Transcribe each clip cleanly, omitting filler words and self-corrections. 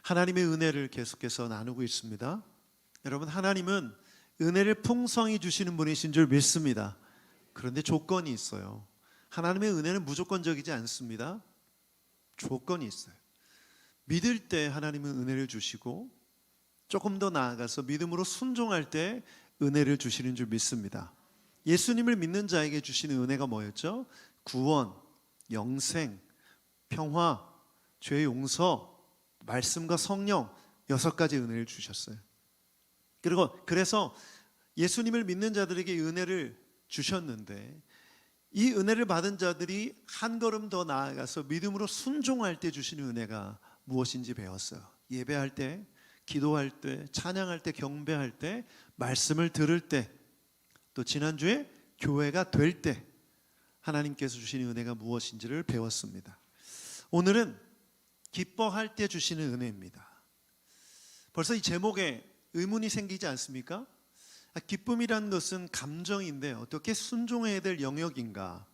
하나님의 은혜를 계속해서 나누고 있습니다. 여러분, 하나님은 은혜를 풍성히 주시는 분이신 줄 믿습니다. 그런데 조건이 있어요. 하나님의 은혜는 무조건적이지 않습니다. 조건이 있어요. 믿을 때 하나님은 은혜를 주시고, 조금 더 나아가서 믿음으로 순종할 때 은혜를 주시는 줄 믿습니다. 예수님을 믿는 자에게 주시는 은혜가 뭐였죠? 구원, 영생, 평화, 죄 용서, 말씀과 성령, 6가지 은혜를 주셨어요. 그래서 예수님을 믿는 자들에게 은혜를 주셨는데, 이 은혜를 받은 자들이 한 걸음 더 나아가서 믿음으로 순종할 때 주시는 은혜가 무엇인지 배웠어요. 예배할 때, 기도할 때, 찬양할 때, 경배할 때, 말씀을 들을 때, 또 지난주에 교회가 될 때 하나님께서 주시는 은혜가 무엇인지를 배웠습니다. 오늘은 기뻐할 때 주시는 은혜입니다. 벌써 이 제목에 의문이 생기지 않습니까? 기쁨이라는 것은 감정인데 어떻게 순종해야 될 영역인가?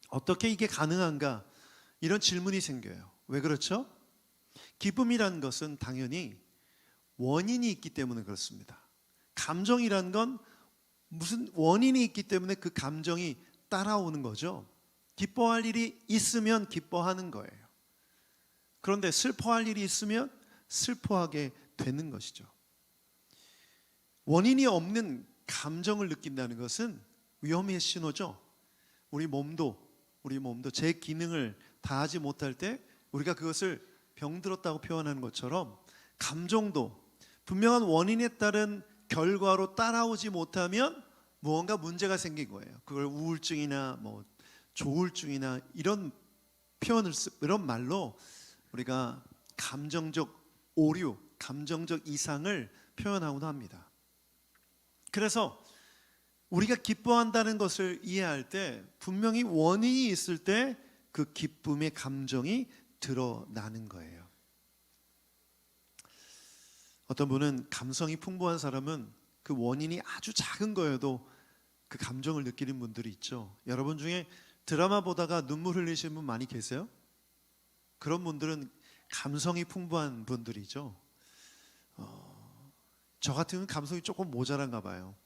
어떻게 이게 가능한가? 이런 질문이 생겨요. 왜 그렇죠? 기쁨이라는 것은 당연히 원인이 있기 때문에 그렇습니다. 감정이라는 건 무슨 원인이 있기 때문에 그 감정이 따라오는 거죠. 기뻐할 일이 있으면 기뻐하는 거예요. 그런데 슬퍼할 일이 있으면 슬퍼하게 되는 것이죠. 원인이 없는 감정을 느낀다는 것은 위험의 신호죠. 우리 몸도 제 기능을 다하지 못할 때 우리가 그것을 병들었다고 표현하는 것처럼, 감정도 분명한 원인에 따른 결과로 따라오지 못하면 무언가 문제가 생긴 거예요. 그걸 우울증이나 조울증이나 이런 이런 말로 우리가 감정적 오류, 감정적 이상을 표현하곤 합니다. 그래서 우리가 기뻐한다는 것을 이해할 때 분명히 원인이 있을 때 그 기쁨의 감정이 드러나는 거예요. 어떤 분은 감성이 풍부한 사람은 그 원인이 아주 작은 거여도 그 감정을 느끼는 분들이 있죠. 여러분 중에 드라마 보다가 눈물 흘리시는 분 많이 계세요? 그런 분들은 감성이 풍부한 분들이죠. 저 같은 경우는 감성이 조금 모자란가 봐요.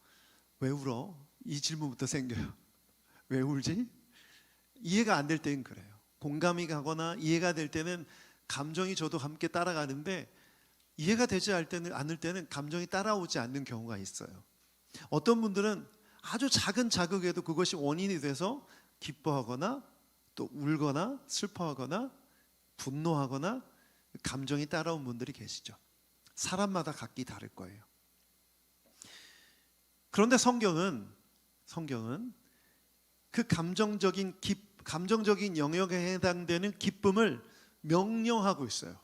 왜 울어? 이 질문부터 생겨요. 왜 울지? 이해가 안 될 때는 그래요. 공감이 가거나 이해가 될 때는 감정이 저도 함께 따라가는데, 이해가 되지 않을 때는 감정이 따라오지 않는 경우가 있어요. 어떤 분들은 아주 작은 자극에도 그것이 원인이 돼서 기뻐하거나 또 울거나 슬퍼하거나 분노하거나 감정이 따라온 분들이 계시죠. 사람마다 각기 다를 거예요. 그런데 성경은 그 감정적인 영역에 해당되는 기쁨을 명령하고 있어요.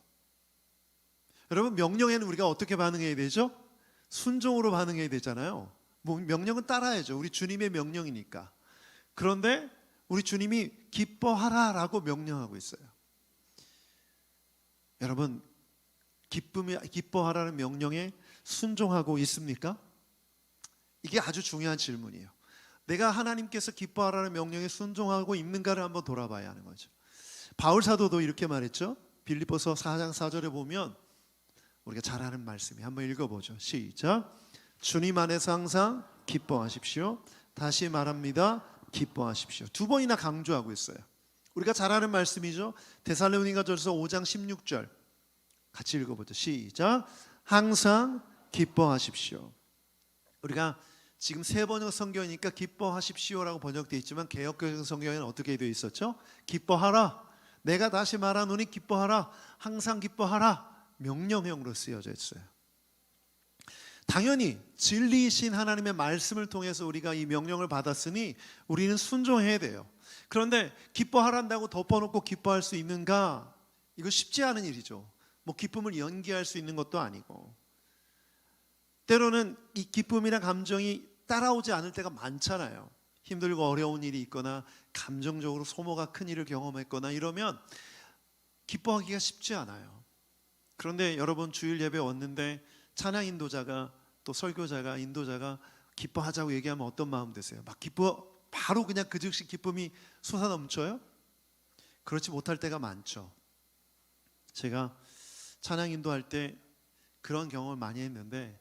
여러분, 명령에는 우리가 어떻게 반응해야 되죠? 순종으로 반응해야 되잖아요. 명령은 따라야죠. 우리 주님의 명령이니까. 그런데 우리 주님이 기뻐하라라고 명령하고 있어요. 여러분, 기뻐하라는 명령에 순종하고 있습니까? 이게 아주 중요한 질문이에요. 내가 하나님께서 기뻐하라는 명령에 순종하고 있는가를 한번 돌아봐야 하는 거죠. 바울 사도도 이렇게 말했죠. 빌립보서 4장 4절에 보면 우리가 잘 아는 말씀이, 한번 읽어보죠. 시작. 주님 안에서 항상 기뻐하십시오. 다시 말합니다. 기뻐하십시오. 2번이나 강조하고 있어요. 우리가 잘 아는 말씀이죠. 데살로니가전서 5장 16절 같이 읽어보죠. 시작. 항상 기뻐하십시오. 우리가 지금 새 번역 성경이니까 기뻐하십시오라고 번역되어 있지만 개역개정 성경에는 어떻게 되어 있었죠? 기뻐하라. 내가 다시 말하노니 기뻐하라. 항상 기뻐하라. 명령형으로 쓰여져 있어요. 당연히 진리이신 하나님의 말씀을 통해서 우리가 이 명령을 받았으니 우리는 순종해야 돼요. 그런데 기뻐하란다고 덮어놓고 기뻐할 수 있는가? 이거 쉽지 않은 일이죠. 기쁨을 연기할 수 있는 것도 아니고, 때로는 이 기쁨이나 감정이 따라오지 않을 때가 많잖아요. 힘들고 어려운 일이 있거나 감정적으로 소모가 큰 일을 경험했거나 이러면 기뻐하기가 쉽지 않아요. 그런데 여러분, 주일 예배 왔는데 찬양 인도자가 또 설교자가 인도자가 기뻐하자고 얘기하면 어떤 마음 드세요? 바로 그냥 그 즉시 기쁨이 솟아넘쳐요? 그렇지 못할 때가 많죠. 제가 찬양 인도할 때 그런 경험을 많이 했는데,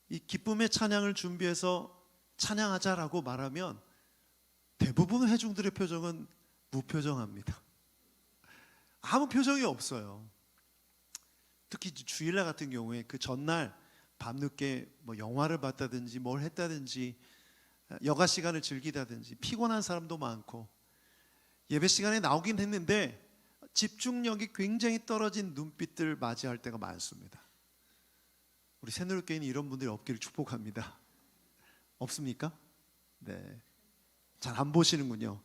이 기쁨의 찬양을 준비해서 찬양하자라고 말하면 대부분 회중들의 표정은 무표정합니다. 아무 표정이 없어요. 특히 주일날 같은 경우에 그 전날 밤늦게 뭐 영화를 봤다든지 뭘 했다든지 여가 시간을 즐기다든지 피곤한 사람도 많고, 예배 시간에 나오긴 했는데 집중력이 굉장히 떨어진 눈빛들 맞이할 때가 많습니다. 우리 새누리교회는 이런 분들이 없기를 축복합니다. 없습니까? 네, 잘 안 보시는군요.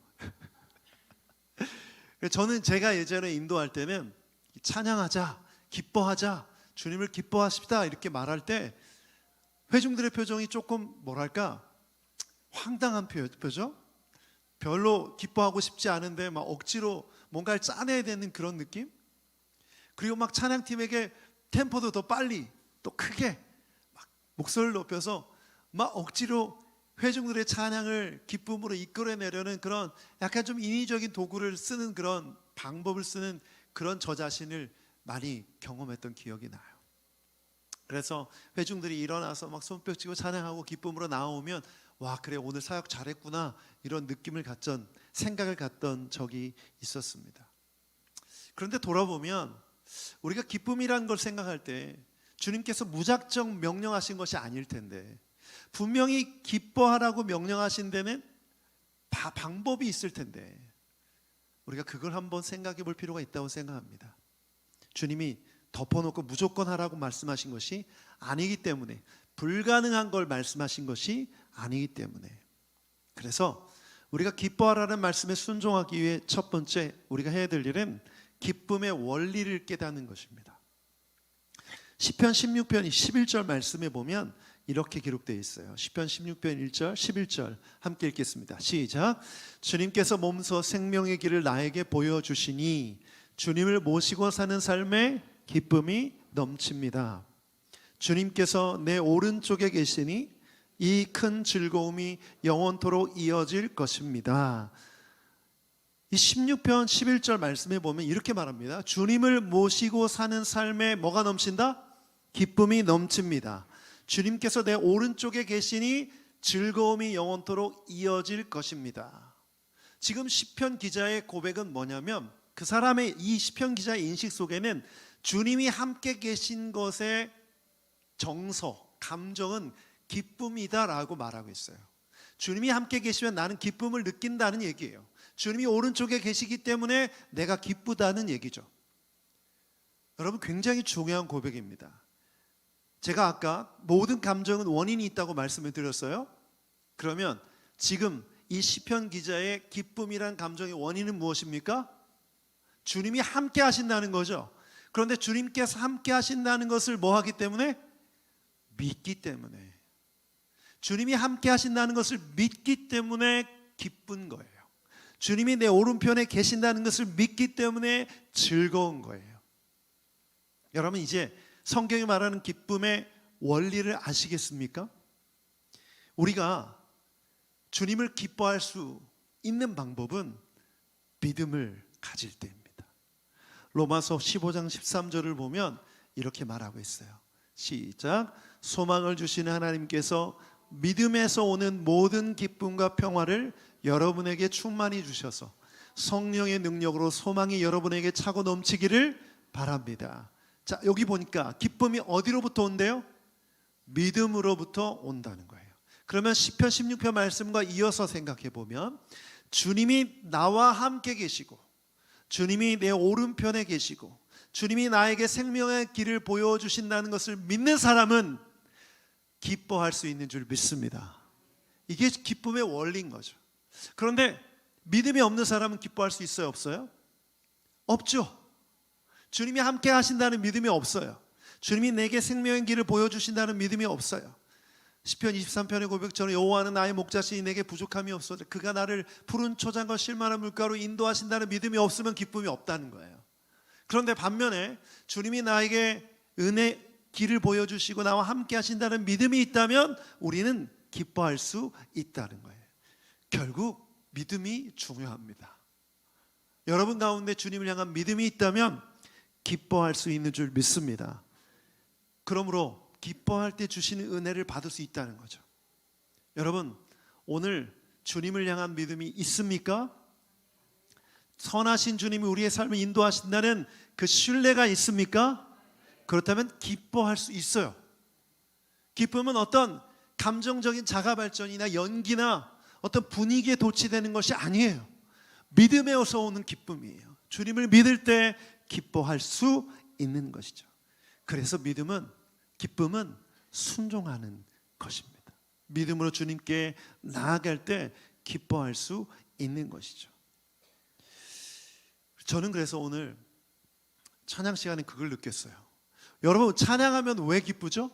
저는 제가 예전에 인도할 때는 찬양하자, 기뻐하자, 주님을 기뻐하십시다 이렇게 말할 때 회중들의 표정이 조금 뭐랄까 황당한 표정? 별로 기뻐하고 싶지 않은데 막 억지로 뭔가를 짜내야 되는 그런 느낌? 그리고 막 찬양팀에게 템포도 더 빨리 또 크게 막 목소리를 높여서 막 억지로 회중들의 찬양을 기쁨으로 이끌어내려는 그런 약간 좀 인위적인 도구를 쓰는, 그런 방법을 쓰는 그런 저 자신을 많이 경험했던 기억이 나요. 그래서 회중들이 일어나서 막 손뼉 치고 찬양하고 기쁨으로 나오면 와, 그래 오늘 사역 잘했구나 이런 느낌을 갖던, 생각을 갖던 적이 있었습니다. 그런데 돌아보면 우리가 기쁨이라는 걸 생각할 때 주님께서 무작정 명령하신 것이 아닐 텐데, 분명히 기뻐하라고 명령하신 데는 방법이 있을 텐데 우리가 그걸 한번 생각해 볼 필요가 있다고 생각합니다. 주님이 덮어놓고 무조건 하라고 말씀하신 것이 아니기 때문에, 불가능한 걸 말씀하신 것이 아니기 때문에, 그래서 우리가 기뻐하라는 말씀에 순종하기 위해 첫 번째 우리가 해야 될 일은 기쁨의 원리를 깨닫는 것입니다. 시편 16편 11절 말씀에 보면 이렇게 기록되어 있어요. 시편 16편 1절 11절 함께 읽겠습니다. 시작. 주님께서 몸소 생명의 길을 나에게 보여주시니 주님을 모시고 사는 삶에 기쁨이 넘칩니다. 주님께서 내 오른쪽에 계시니 이 큰 즐거움이 영원토록 이어질 것입니다. 이 16편 11절 말씀에 보면 이렇게 말합니다. 주님을 모시고 사는 삶에 뭐가 넘친다? 기쁨이 넘칩니다. 주님께서 내 오른쪽에 계시니 즐거움이 영원토록 이어질 것입니다. 지금 시편 기자의 고백은 뭐냐면, 그 사람의, 이 시편 기자의 인식 속에는 주님이 함께 계신 것의 정서, 감정은 기쁨이다라고 말하고 있어요. 주님이 함께 계시면 나는 기쁨을 느낀다는 얘기예요. 주님이 오른쪽에 계시기 때문에 내가 기쁘다는 얘기죠. 여러분, 굉장히 중요한 고백입니다. 제가 아까 모든 감정은 원인이 있다고 말씀을 드렸어요. 그러면 지금 이 시편 기자의 기쁨이란 감정의 원인은 무엇입니까? 주님이 함께 하신다는 거죠. 그런데 주님께서 함께 하신다는 것을 뭐 하기 때문에? 믿기 때문에. 주님이 함께 하신다는 것을 믿기 때문에 기쁜 거예요. 주님이 내 오른편에 계신다는 것을 믿기 때문에 즐거운 거예요. 여러분, 이제 성경이 말하는 기쁨의 원리를 아시겠습니까? 우리가 주님을 기뻐할 수 있는 방법은 믿음을 가질 때입니다. 로마서 15장 13절을 보면 이렇게 말하고 있어요. 시작. 소망을 주시는 하나님께서 믿음에서 오는 모든 기쁨과 평화를 여러분에게 충만히 주셔서 성령의 능력으로 소망이 여러분에게 차고 넘치기를 바랍니다. 자, 여기 보니까 기쁨이 어디로부터 온대요? 믿음으로부터 온다는 거예요. 그러면 시편 16편 말씀과 이어서 생각해 보면, 주님이 나와 함께 계시고 주님이 내 오른편에 계시고 주님이 나에게 생명의 길을 보여주신다는 것을 믿는 사람은 기뻐할 수 있는 줄 믿습니다. 이게 기쁨의 원리인 거죠. 그런데 믿음이 없는 사람은 기뻐할 수 있어요, 없어요? 없죠. 주님이 함께 하신다는 믿음이 없어요. 주님이 내게 생명의 길을 보여주신다는 믿음이 없어요. 시편 23편의 고백처럼 여호와는 나의 목자시니 내게 부족함이 없어져 그가 나를 푸른 초장과 실만한 물가로 인도하신다는 믿음이 없으면 기쁨이 없다는 거예요. 그런데 반면에 주님이 나에게 은혜 길을 보여주시고 나와 함께 하신다는 믿음이 있다면 우리는 기뻐할 수 있다는 거예요. 결국 믿음이 중요합니다. 여러분 가운데 주님을 향한 믿음이 있다면 기뻐할 수 있는 줄 믿습니다. 그러므로 기뻐할 때 주시는 은혜를 받을 수 있다는 거죠. 여러분, 오늘 주님을 향한 믿음이 있습니까? 선하신 주님이 우리의 삶을 인도하신다는 그 신뢰가 있습니까? 그렇다면 기뻐할 수 있어요. 기쁨은 어떤 감정적인 자가 발전이나 연기나 어떤 분위기에 도취되는 것이 아니에요. 믿음에서 오는 기쁨이에요. 주님을 믿을 때 기뻐할 수 있는 것이죠. 그래서 기쁨은 순종하는 것입니다. 믿음으로 주님께 나아갈 때 기뻐할 수 있는 것이죠. 저는 그래서 오늘 찬양 시간에 그걸 느꼈어요. 여러분, 찬양하면 왜 기쁘죠?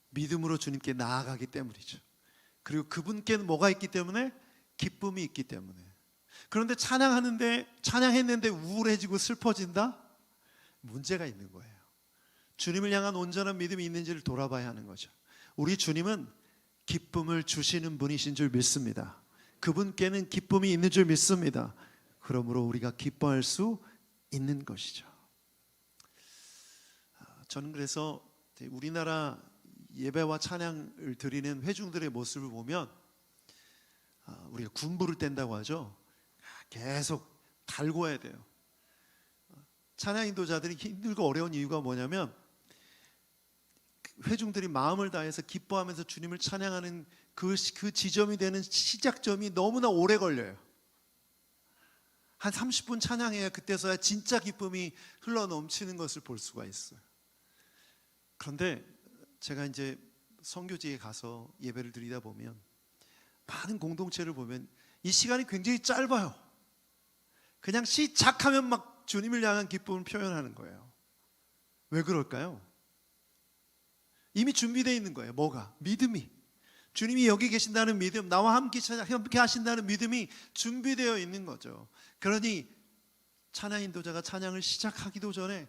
믿음으로 주님께 나아가기 때문이죠. 그리고 그분께는 뭐가 있기 때문에? 기쁨이 있기 때문에. 그런데 찬양했는데 우울해지고 슬퍼진다? 문제가 있는 거예요. 주님을 향한 온전한 믿음이 있는지를 돌아봐야 하는 거죠. 우리 주님은 기쁨을 주시는 분이신 줄 믿습니다. 그분께는 기쁨이 있는 줄 믿습니다. 그러므로 우리가 기뻐할 수 있는 것이죠. 저는 그래서 우리나라 예배와 찬양을 드리는 회중들의 모습을 보면 우리가 군부를 뗀다고 하죠. 계속 달궈야 돼요. 찬양 인도자들이 힘들고 어려운 이유가 뭐냐면 회중들이 마음을 다해서 기뻐하면서 주님을 찬양하는 그 지점이 되는 시작점이 너무나 오래 걸려요. 한 30분 찬양해야 그때서야 진짜 기쁨이 흘러넘치는 것을 볼 수가 있어요. 그런데 제가 이제 선교지에 가서 예배를 드리다 보면 많은 공동체를 보면 이 시간이 굉장히 짧아요. 그냥 시작하면 막 주님을 향한 기쁨을 표현하는 거예요. 왜 그럴까요? 이미 준비되어 있는 거예요. 뭐가? 믿음이. 주님이 여기 계신다는 믿음, 나와 함께 하신다는 믿음이 준비되어 있는 거죠. 그러니 찬양 인도자가 찬양을 시작하기도 전에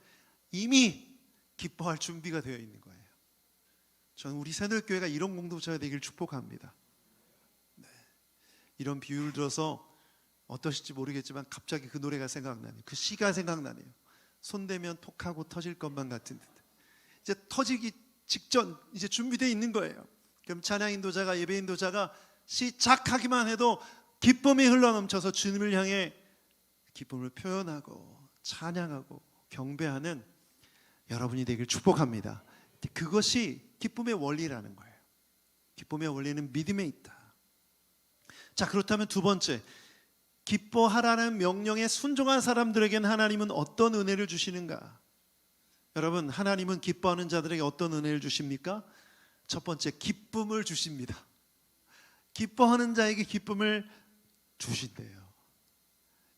이미 기뻐할 준비가 되어 있는 거예요. 저는 우리 새누리교회가 이런 공동체가 되기를 축복합니다. 네. 이런 비유를 들어서 어떠실지 모르겠지만 갑자기 그 노래가 생각나네요. 그 시가 생각나네요. 손대면 톡하고 터질 것만 같은 듯. 이제 터지기 직전 이제 준비되어 있는 거예요. 그럼 찬양 인도자가, 예배 인도자가 시작하기만 해도 기쁨이 흘러넘쳐서 주님을 향해 기쁨을 표현하고 찬양하고 경배하는 여러분이 되길 축복합니다. 그것이 기쁨의 원리라는 거예요. 기쁨의 원리는 믿음에 있다. 자, 그렇다면 두 번째, 기뻐하라는 명령에 순종한 사람들에게는 하나님은 어떤 은혜를 주시는가? 여러분, 하나님은 기뻐하는 자들에게 어떤 은혜를 주십니까? 첫 번째, 기쁨을 주십니다. 기뻐하는 자에게 기쁨을 주신대요.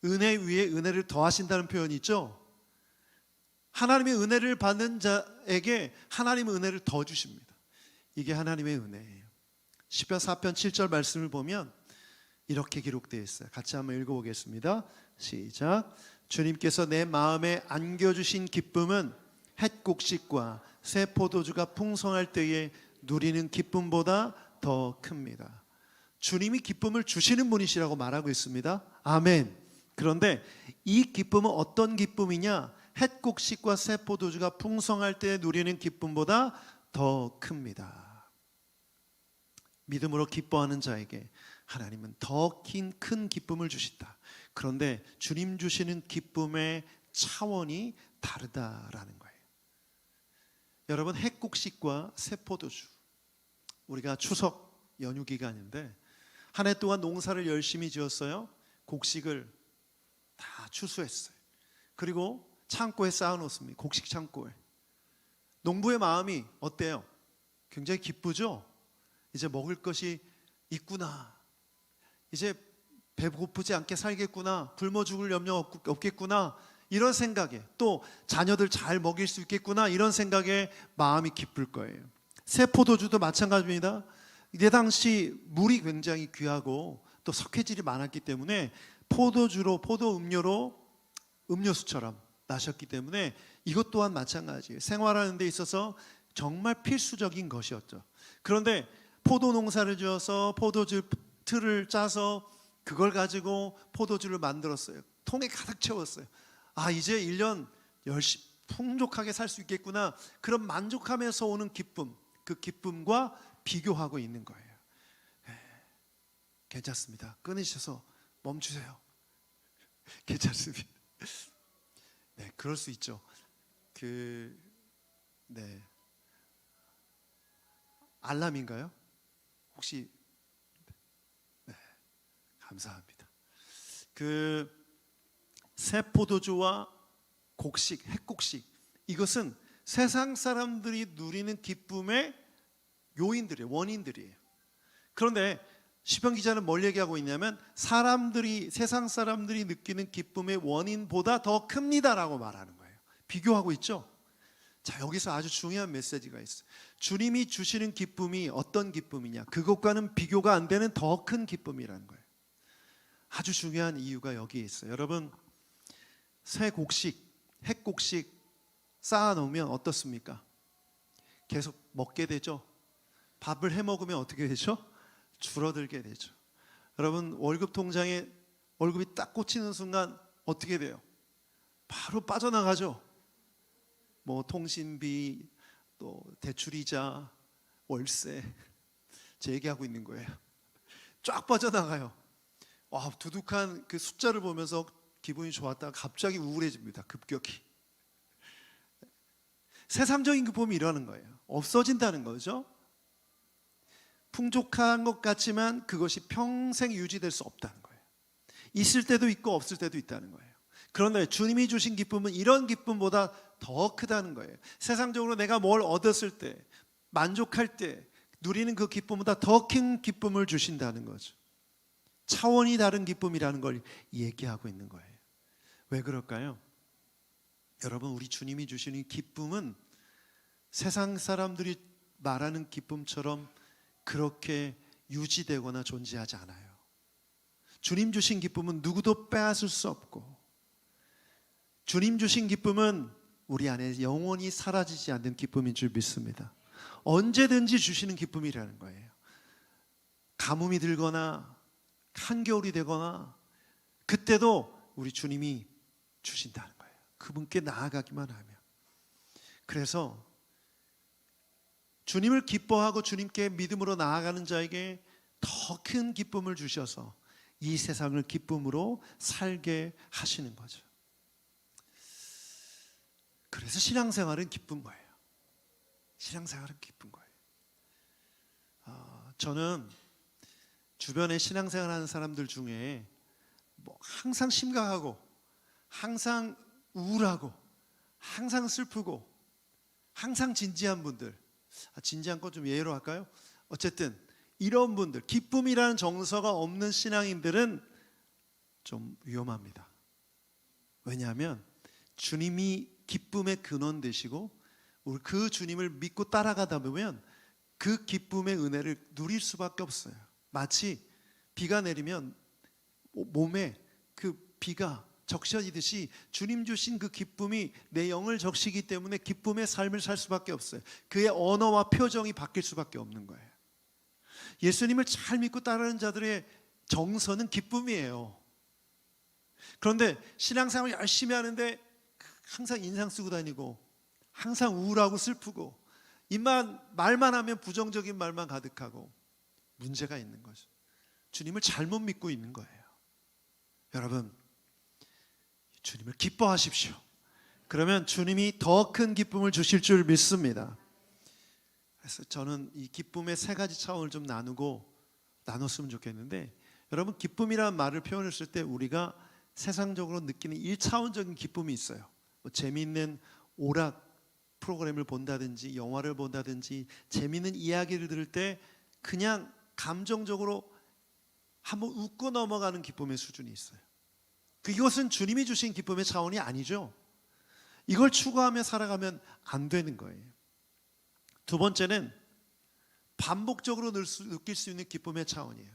은혜 위에 은혜를 더하신다는 표현이 있죠. 하나님의 은혜를 받는 자에게 하나님의 은혜를 더 주십니다. 이게 하나님의 은혜예요. 시편 4편 7절 말씀을 보면 이렇게 기록되어 있어요. 같이 한번 읽어보겠습니다. 시작. 주님께서 내 마음에 안겨주신 기쁨은 햇곡식과 새 포도주가 풍성할 때에 누리는 기쁨보다 더 큽니다. 주님이 기쁨을 주시는 분이시라고 말하고 있습니다. 아멘. 그런데 이 기쁨은 어떤 기쁨이냐? 햇곡식과 새 포도주가 풍성할 때 누리는 기쁨보다 더 큽니다. 믿음으로 기뻐하는 자에게 하나님은 더 큰 기쁨을 주신다. 그런데 주님 주시는 기쁨의 차원이 다르다라는 거예요. 여러분, 햇곡식과 새 포도주, 우리가 추석 연휴 기간인데 한 해 동안 농사를 열심히 지었어요. 곡식을 다 추수했어요. 그리고 창고에 쌓아놓습니다. 곡식 창고에. 농부의 마음이 어때요? 굉장히 기쁘죠? 이제 먹을 것이 있구나. 이제 배고프지 않게 살겠구나. 굶어 죽을 염려 없겠구나. 이런 생각에, 또 자녀들 잘 먹일 수 있겠구나. 이런 생각에 마음이 기쁠 거예요. 새 포도주도 마찬가지입니다. 이때 당시 물이 굉장히 귀하고 또 석회질이 많았기 때문에 포도 음료로 음료수처럼 마셨기 때문에 이것 또한 마찬가지예요. 생활하는 데 있어서 정말 필수적인 것이었죠. 그런데 포도 농사를 지어서 포도주 틀을 짜서 그걸 가지고 포도주를 만들었어요. 통에 가득 채웠어요. 아, 이제 1년 열심히 풍족하게 살 수 있겠구나. 그런 만족하면서 오는 기쁨, 그 기쁨과 비교하고 있는 거예요. 괜찮습니다. 끊으셔서 멈추세요. 괜찮습니다. 네, 그럴 수 있죠. 네. 알람인가요? 혹시? 네, 감사합니다. 새 포도주와 곡식, 핵곡식, 이것은 세상 사람들이 누리는 기쁨의 요인들이에요. 원인들이에요. 그런데 시편 기자는 뭘 얘기하고 있냐면 세상 사람들이 느끼는 기쁨의 원인보다 더 큽니다라고 말하는 거예요. 비교하고 있죠. 자, 여기서 아주 중요한 메시지가 있어요. 주님이 주시는 기쁨이 어떤 기쁨이냐, 그것과는 비교가 안 되는 더 큰 기쁨이라는 거예요. 아주 중요한 이유가 여기에 있어요. 여러분, 새 곡식, 핵곡식 쌓아놓으면 어떻습니까? 계속 먹게 되죠. 밥을 해 먹으면 어떻게 되죠? 줄어들게 되죠. 여러분, 월급 통장에 월급이 딱 꽂히는 순간 어떻게 돼요? 바로 빠져나가죠. 뭐 통신비, 또 대출이자, 월세, 제 얘기하고 있는 거예요. 쫙 빠져나가요. 와, 두둑한 그 숫자를 보면서 기분이 좋았다가 갑자기 우울해집니다. 급격히. 세상적인 기쁨이 이러는 거예요. 없어진다는 거죠. 풍족한 것 같지만 그것이 평생 유지될 수 없다는 거예요. 있을 때도 있고 없을 때도 있다는 거예요. 그런데 주님이 주신 기쁨은 이런 기쁨보다 더 크다는 거예요. 세상적으로 내가 뭘 얻었을 때, 만족할 때 누리는 그 기쁨보다 더 큰 기쁨을 주신다는 거죠. 차원이 다른 기쁨이라는 걸 얘기하고 있는 거예요. 왜 그럴까요? 여러분, 우리 주님이 주시는 기쁨은 세상 사람들이 말하는 기쁨처럼 그렇게 유지되거나 존재하지 않아요. 주님 주신 기쁨은 누구도 빼앗을 수 없고, 주님 주신 기쁨은 우리 안에 영원히 사라지지 않는 기쁨인 줄 믿습니다. 언제든지 주시는 기쁨이라는 거예요. 가뭄이 들거나 한겨울이 되거나 그때도 우리 주님이 주신다는 거예요. 그분께 나아가기만 하면. 그래서 주님을 기뻐하고 주님께 믿음으로 나아가는 자에게 더 큰 기쁨을 주셔서 이 세상을 기쁨으로 살게 하시는 거죠. 그래서 신앙생활은 기쁜 거예요. 신앙생활은 기쁜 거예요. 저는 주변에 신앙생활하는 사람들 중에 항상 심각하고 항상 우울하고 항상 슬프고 항상 진지한 분들, 진지한 건 좀 예외로 할까요? 어쨌든 이런 분들, 기쁨이라는 정서가 없는 신앙인들은 좀 위험합니다. 왜냐하면 주님이 기쁨의 근원 되시고 우리 그 주님을 믿고 따라가다 보면 그 기쁨의 은혜를 누릴 수밖에 없어요. 마치 비가 내리면 몸에 그 비가 적셔지듯이 주님 주신 그 기쁨이 내 영을 적시기 때문에 기쁨의 삶을 살 수밖에 없어요. 그의 언어와 표정이 바뀔 수밖에 없는 거예요. 예수님을 잘 믿고 따르는 자들의 정서는 기쁨이에요. 그런데 신앙생활 열심히 하는데 항상 인상 쓰고 다니고 항상 우울하고 슬프고 말만 하면 부정적인 말만 가득하고 문제가 있는 거죠. 주님을 잘못 믿고 있는 거예요. 여러분, 주님을 기뻐하십시오. 그러면 주님이 더 큰 기쁨을 주실 줄 믿습니다. 그래서 저는 이 기쁨의 세 가지 차원을 좀 나눴으면 좋겠는데, 여러분, 기쁨이라는 말을 표현했을 때 우리가 세상적으로 느끼는 1차원적인 기쁨이 있어요. 재미있는 오락 프로그램을 본다든지 영화를 본다든지 재미있는 이야기를 들을 때 그냥 감정적으로 한번 웃고 넘어가는 기쁨의 수준이 있어요. 이것은 주님이 주신 기쁨의 차원이 아니죠. 이걸 추구하며 살아가면 안 되는 거예요. 두 번째는 반복적으로 느낄 수 있는 기쁨의 차원이에요.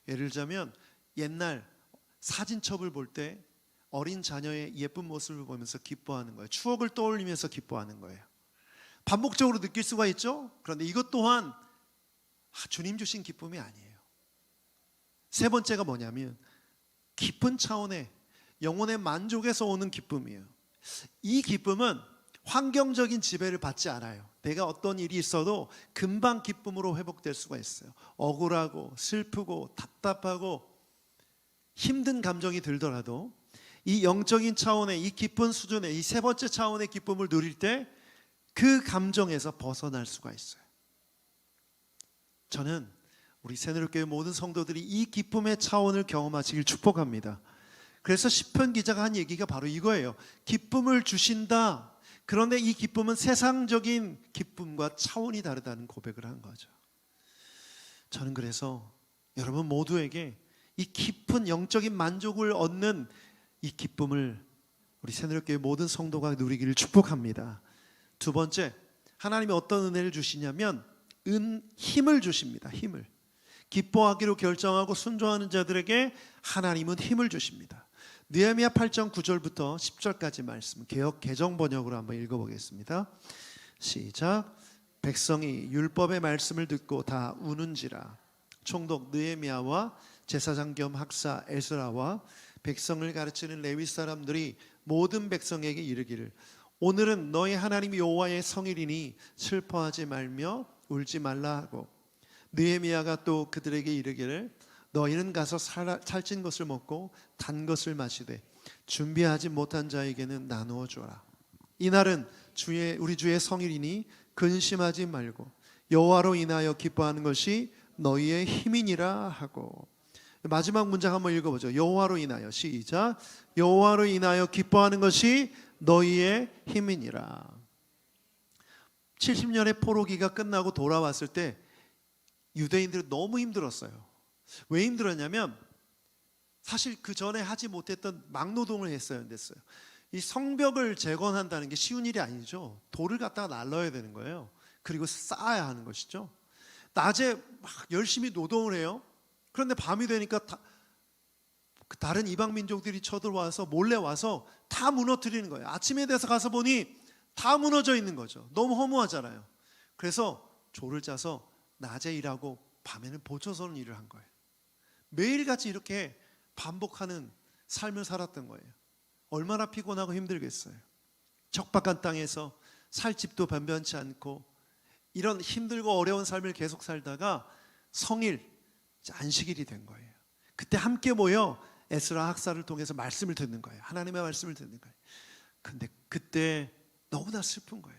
예를 들자면 옛날 사진첩을 볼 때 어린 자녀의 예쁜 모습을 보면서 기뻐하는 거예요. 추억을 떠올리면서 기뻐하는 거예요. 반복적으로 느낄 수가 있죠. 그런데 이것 또한 주님 주신 기쁨이 아니에요. 세 번째가 뭐냐면 깊은 차원의 영혼의 만족에서 오는 기쁨이에요. 이 기쁨은 환경적인 지배를 받지 않아요. 내가 어떤 일이 있어도 금방 기쁨으로 회복될 수가 있어요. 억울하고 슬프고 답답하고 힘든 감정이 들더라도 이 영적인 차원의 이 깊은 수준의 이 세 번째 차원의 기쁨을 누릴 때 그 감정에서 벗어날 수가 있어요. 저는 우리 새누리교회 모든 성도들이 이 기쁨의 차원을 경험하시길 축복합니다. 그래서 시편 기자가 한 얘기가 바로 이거예요. 기쁨을 주신다. 그런데 이 기쁨은 세상적인 기쁨과 차원이 다르다는 고백을 한 거죠. 저는 그래서 여러분 모두에게 이 깊은 영적인 만족을 얻는 이 기쁨을 우리 새누리교회 모든 성도가 누리기를 축복합니다. 두 번째, 하나님이 어떤 은혜를 주시냐면 힘을 주십니다. 힘을. 기뻐하기로 결정하고 순종하는 자들에게 하나님은 힘을 주십니다. 느헤미야 8장 9절부터 10절까지 말씀, 개역 개정 번역으로 한번 읽어보겠습니다. 시작. 백성이 율법의 말씀을 듣고 다 우는지라. 총독 느헤미야와 제사장 겸 학사 에스라와 백성을 가르치는 레위 사람들이 모든 백성에게 이르기를 오늘은 너희 하나님 여호와의 성일이니 슬퍼하지 말며 울지 말라 하고 느헤미야가 또 그들에게 이르기를 너희는 가서 살찐 것을 먹고 단 것을 마시되 준비하지 못한 자에게는 나누어 주어라. 이날은 우리 주의 성일이니 근심하지 말고 여호와로 인하여 기뻐하는 것이 너희의 힘이니라 하고. 마지막 문장 한번 읽어보죠. 여호와로 인하여. 시작. 여호와로 인하여 기뻐하는 것이 너희의 힘이니라. 70년의 포로기가 끝나고 돌아왔을 때 유대인들은 너무 힘들었어요. 왜 힘들었냐면 사실 그 전에 하지 못했던 막노동을 했어야 됐어요. 이 성벽을 재건한다는 게 쉬운 일이 아니죠. 돌을 갖다가 날라야 되는 거예요. 그리고 쌓아야 하는 것이죠. 낮에 막 열심히 노동을 해요. 그런데 밤이 되니까 다른 이방 민족들이 쳐들어와서 몰래 와서 다 무너뜨리는 거예요. 아침에 돼서 가서 보니 다 무너져 있는 거죠. 너무 허무하잖아요. 그래서 조를 짜서 낮에 일하고 밤에는 보초서는 일을 한 거예요. 매일같이 이렇게 반복하는 삶을 살았던 거예요. 얼마나 피곤하고 힘들겠어요. 척박한 땅에서 살 집도 변변치 않고 이런 힘들고 어려운 삶을 계속 살다가 성일, 안식일이 된 거예요. 그때 함께 모여 에스라 학사를 통해서 말씀을 듣는 거예요. 하나님의 말씀을 듣는 거예요. 근데 그때 너무나 슬픈 거예요.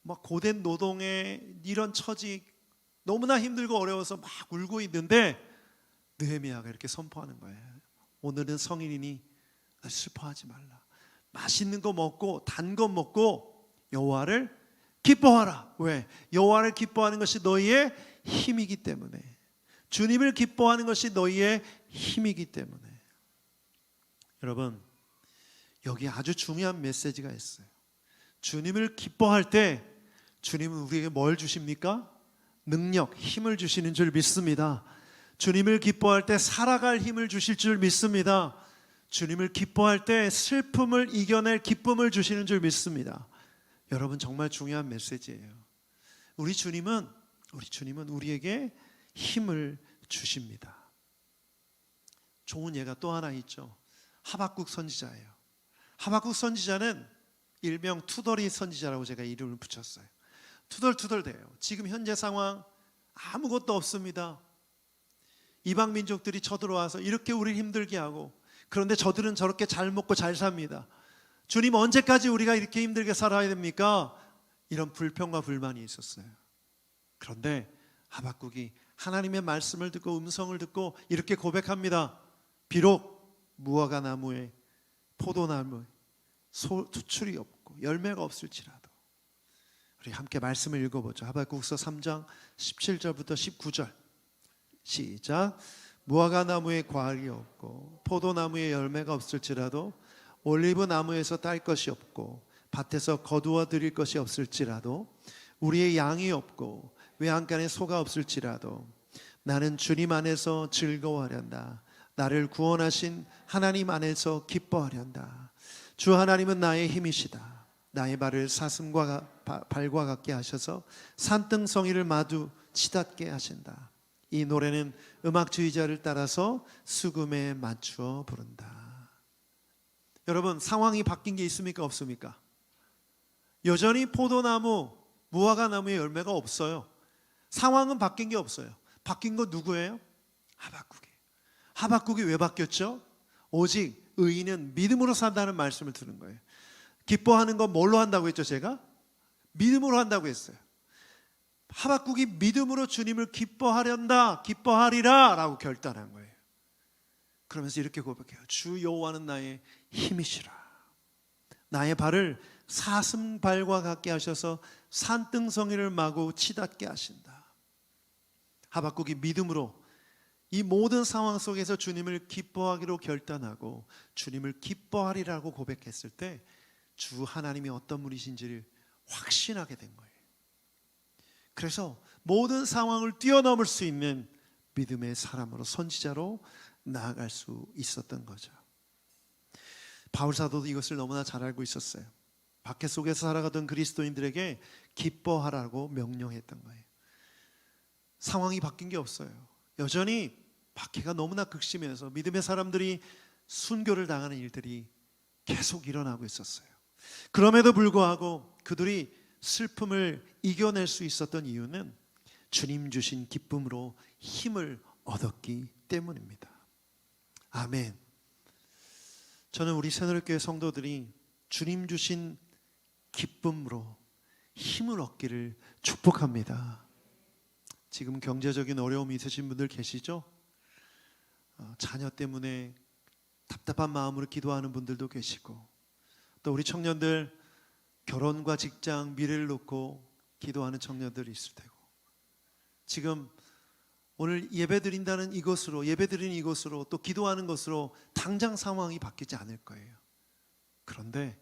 막 고된 노동에 이런 처지 너무나 힘들고 어려워서 막 울고 있는데 느헤미야가 이렇게 선포하는 거예요. 오늘은 성일이니 슬퍼하지 말라. 맛있는 거 먹고 단 거 먹고 여호와를 기뻐하라. 왜? 여호와를 기뻐하는 것이 너희의 힘이기 때문에. 주님을 기뻐하는 것이 너희의 힘이기 때문에. 여러분, 여기 아주 중요한 메시지가 있어요. 주님을 기뻐할 때 주님은 우리에게 뭘 주십니까? 능력, 힘을 주시는 줄 믿습니다. 주님을 기뻐할 때 살아갈 힘을 주실 줄 믿습니다. 주님을 기뻐할 때 슬픔을 이겨낼 기쁨을 주시는 줄 믿습니다. 여러분, 정말 중요한 메시지예요. 우리 주님은 우리에게 힘을 주십니다. 좋은 예가 또 하나 있죠. 하박국 선지자예요. 하박국 선지자는 일명 투덜이 선지자라고 제가 이름을 붙였어요. 투덜투덜대요. 지금 현재 상황 아무것도 없습니다. 이방 민족들이 쳐들어와서 이렇게 우리를 힘들게 하고, 그런데 저들은 저렇게 잘 먹고 잘 삽니다. 주님, 언제까지 우리가 이렇게 힘들게 살아야 됩니까? 이런 불평과 불만이 있었어요. 그런데 하박국이 하나님의 말씀을 듣고 음성을 듣고 이렇게 고백합니다. 비록 무화과 나무에 포도나무에 수출이 없고 열매가 없을지라도. 우리 함께 말씀을 읽어보죠. 하박국서 3장 17절부터 19절. 시작. 무화과 나무에 과일이 없고 포도나무에 열매가 없을지라도 올리브 나무에서 딸 것이 없고 밭에서 거두어 드릴 것이 없을지라도 우리의 양이 없고 외양간에 소가 없을지라도 나는 주님 안에서 즐거워하련다. 나를 구원하신 하나님 안에서 기뻐하련다. 주 하나님은 나의 힘이시다. 나의 발을 사슴과 발과 같게 하셔서 산등성이를 마주 치닫게 하신다. 이 노래는 음악주의자를 따라서 수금에 맞추어 부른다. 여러분, 상황이 바뀐 게 있습니까? 없습니까? 여전히 포도나무, 무화과 나무의 열매가 없어요. 상황은 바뀐 게 없어요. 바뀐 건 누구예요? 하박국이에요. 하박국이 왜 바뀌었죠? 오직 의인은 믿음으로 산다는 말씀을 드는 거예요. 기뻐하는 건 뭘로 한다고 했죠? 제가 믿음으로 한다고 했어요. 하박국이 믿음으로 주님을 기뻐하리라 라고 결단한 거예요. 그러면서 이렇게 고백해요. 주 여호와는 나의 힘이시라. 나의 발을 사슴발과 같게 하셔서 산등성이를 마구 치닫게 하신다. 하박국이 믿음으로 이 모든 상황 속에서 주님을 기뻐하기로 결단하고 주님을 기뻐하리라고 고백했을 때 주 하나님이 어떤 분이신지를 확신하게 된 거예요. 그래서 모든 상황을 뛰어넘을 수 있는 믿음의 사람으로, 선지자로 나아갈 수 있었던 거죠. 바울 사도도 이것을 너무나 잘 알고 있었어요. 박해 속에서 살아가던 그리스도인들에게 기뻐하라고 명령했던 거예요. 상황이 바뀐 게 없어요. 여전히 박해가 너무나 극심해서 믿음의 사람들이 순교를 당하는 일들이 계속 일어나고 있었어요. 그럼에도 불구하고 그들이 슬픔을 이겨낼 수 있었던 이유는 주님 주신 기쁨으로 힘을 얻었기 때문입니다. 아멘. 저는 우리 새누리교회 성도들이 주님 주신 기쁨으로 힘을 얻기를 축복합니다. 지금 경제적인 어려움이 있으신 분들 계시죠? 자녀 때문에 답답한 마음으로 기도하는 분들도 계시고, 또 우리 청년들 결혼과 직장, 미래를 놓고 기도하는 청년들이 있을 테고, 지금 오늘 예배드리는 이곳으로 또 기도하는 것으로 당장 상황이 바뀌지 않을 거예요. 그런데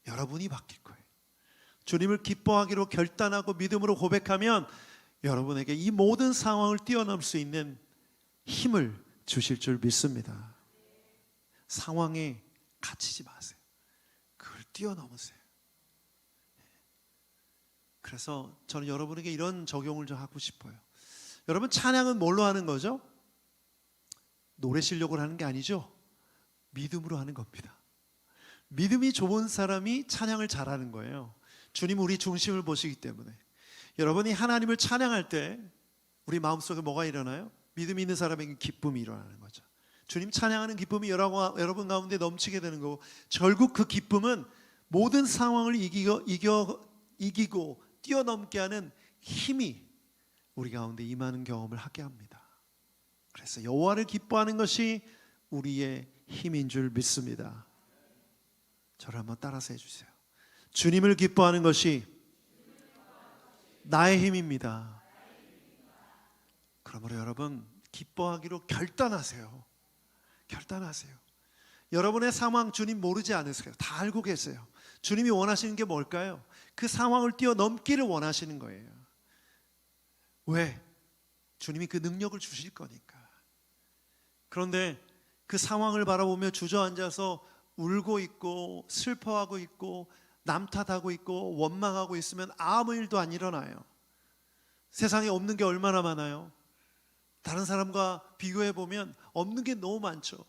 여러분이 바뀔 거예요. 주님을 기뻐하기로 결단하고 믿음으로 고백하면 여러분에게 이 모든 상황을 뛰어넘을 수 있는 힘을 주실 줄 믿습니다. 상황에 갇히지 마세요. 그걸 뛰어넘으세요. 그래서 저는 여러분에게 이런 적용을 좀 하고 싶어요. 여러분, 찬양은 뭘로 하는 거죠? 노래 실력으로 하는 게 아니죠. 믿음으로 하는 겁니다. 믿음이 좋은 사람이 찬양을 잘하는 거예요. 주님 우리 중심을 보시기 때문에. 여러분이 하나님을 찬양할 때 우리 마음속에 뭐가 일어나요? 믿음이 있는 사람에게 기쁨이 일어나는 거죠. 주님 찬양하는 기쁨이 여러분 가운데 넘치게 되는 거고, 결국 그 기쁨은 모든 상황을 이기고 뛰어넘게 하는 힘이 우리 가운데 임하는 경험을 하게 합니다. 그래서 여호와를 기뻐하는 것이 우리의 힘인 줄 믿습니다. 저를 한번 따라서 해주세요. 주님을 기뻐하는 것이 나의 힘입니다. 그러므로 여러분, 기뻐하기로 결단하세요. 결단하세요. 여러분의 상황 주님 모르지 않으세요. 다 알고 계세요. 주님이 원하시는 게 뭘까요? 그 상황을 뛰어넘기를 원하시는 거예요. 왜? 주님이 그 능력을 주실 거니까. 그런데 그 상황을 바라보며 주저앉아서 울고 있고 슬퍼하고 있고 남 탓하고 있고 원망하고 있으면 아무 일도 안 일어나요. 세상에 없는 게 얼마나 많아요. 다른 사람과 비교해 보면 없는 게 너무 많죠.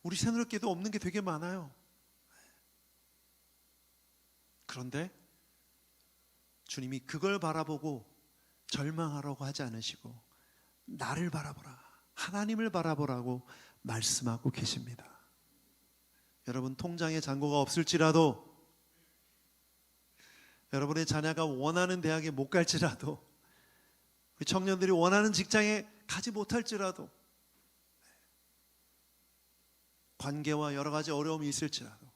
우리 새누리교회도 없는 게 되게 많아요. 그런데 주님이 그걸 바라보고 절망하라고 하지 않으시고 나를 바라보라, 하나님을 바라보라고 말씀하고 계십니다. 여러분, 통장에 잔고가 없을지라도, 여러분의 자녀가 원하는 대학에 못 갈지라도, 우리 청년들이 원하는 직장에 가지 못할지라도, 관계와 여러 가지 어려움이 있을지라도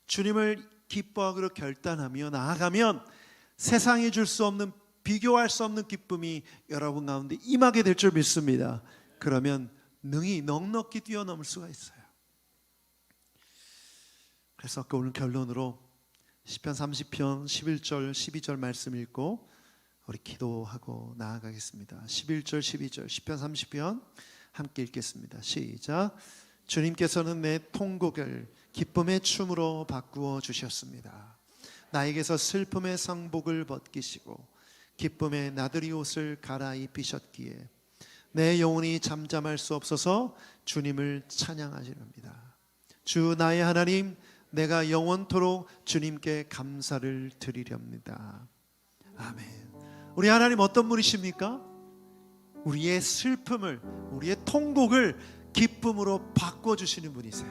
주님을 기뻐하기로 결단하며 나아가면 세상이 줄 수 없는, 비교할 수 없는 기쁨이 여러분 가운데 임하게 될 줄 믿습니다. 그러면 능히 넉넉히 뛰어넘을 수가 있어요. 그래서 오늘 결론으로 시편 30편 11절 12절 말씀 읽고 우리 기도하고 나아가겠습니다. 11절 12절 시편 30편 함께 읽겠습니다. 시작. 주님께서는 내 통곡을 기쁨의 춤으로 바꾸어 주셨습니다. 나에게서 슬픔의 상복을 벗기시고 기쁨의 나들이 옷을 갈아입히셨기에 내 영혼이 잠잠할 수 없어서 주님을 찬양하시렵니다. 주 나의 하나님, 내가 영원토록 주님께 감사를 드리렵니다. 아멘. 우리 하나님 어떤 분이십니까? 우리의 슬픔을, 우리의 통곡을 기쁨으로 바꿔주시는 분이세요.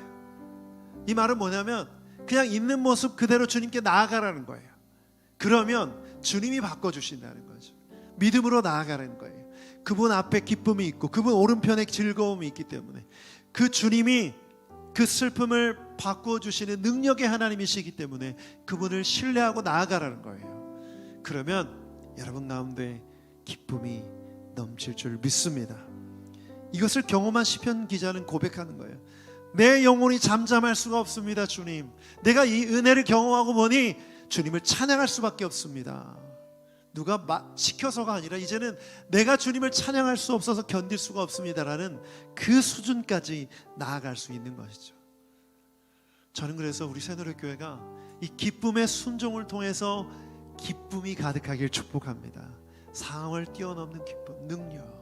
이 말은 뭐냐면 그냥 있는 모습 그대로 주님께 나아가라는 거예요. 그러면 주님이 바꿔주신다는 거죠. 믿음으로 나아가는 거예요. 그분 앞에 기쁨이 있고 그분 오른편에 즐거움이 있기 때문에 그 주님이 그 슬픔을 바꿔주시는 능력의 하나님이시기 때문에 그분을 신뢰하고 나아가라는 거예요. 그러면 여러분 가운데 기쁨이 넘칠 줄 믿습니다. 이것을 경험한 시편 기자는 고백하는 거예요. 내 영혼이 잠잠할 수가 없습니다. 주님, 내가 이 은혜를 경험하고 보니 주님을 찬양할 수밖에 없습니다. 누가 시켜서가 아니라 이제는 내가 주님을 찬양할 수 없어서 견딜 수가 없습니다라는 그 수준까지 나아갈 수 있는 것이죠. 저는 그래서 우리 새노래교회가 이 기쁨의 순종을 통해서 기쁨이 가득하길 축복합니다. 상황을 뛰어넘는 기쁨, 능력.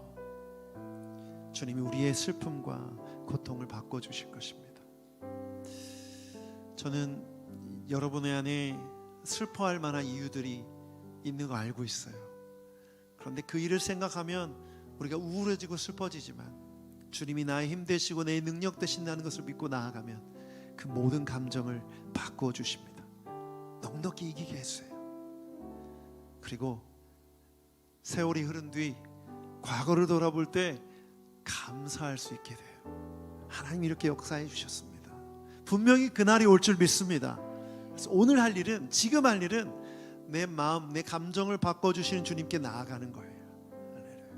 주님이 우리의 슬픔과 고통을 바꿔주실 것입니다. 저는 여러분의 안에 슬퍼할 만한 이유들이 있는 거 알고 있어요. 그런데 그 일을 생각하면 우리가 우울해지고 슬퍼지지만 주님이 나의 힘 되시고 내 능력 되신다는 것을 믿고 나아가면 그 모든 감정을 바꾸어 주십니다. 넉넉히 이기게 했어요. 그리고 세월이 흐른 뒤 과거를 돌아볼 때 감사할 수 있게 돼요. 하나님이 이렇게 역사해 주셨습니다. 분명히 그날이 올 줄 믿습니다. 그래서 오늘 할 일은, 지금 할 일은 내 마음, 내 감정을 바꿔주시는 주님께 나아가는 거예요.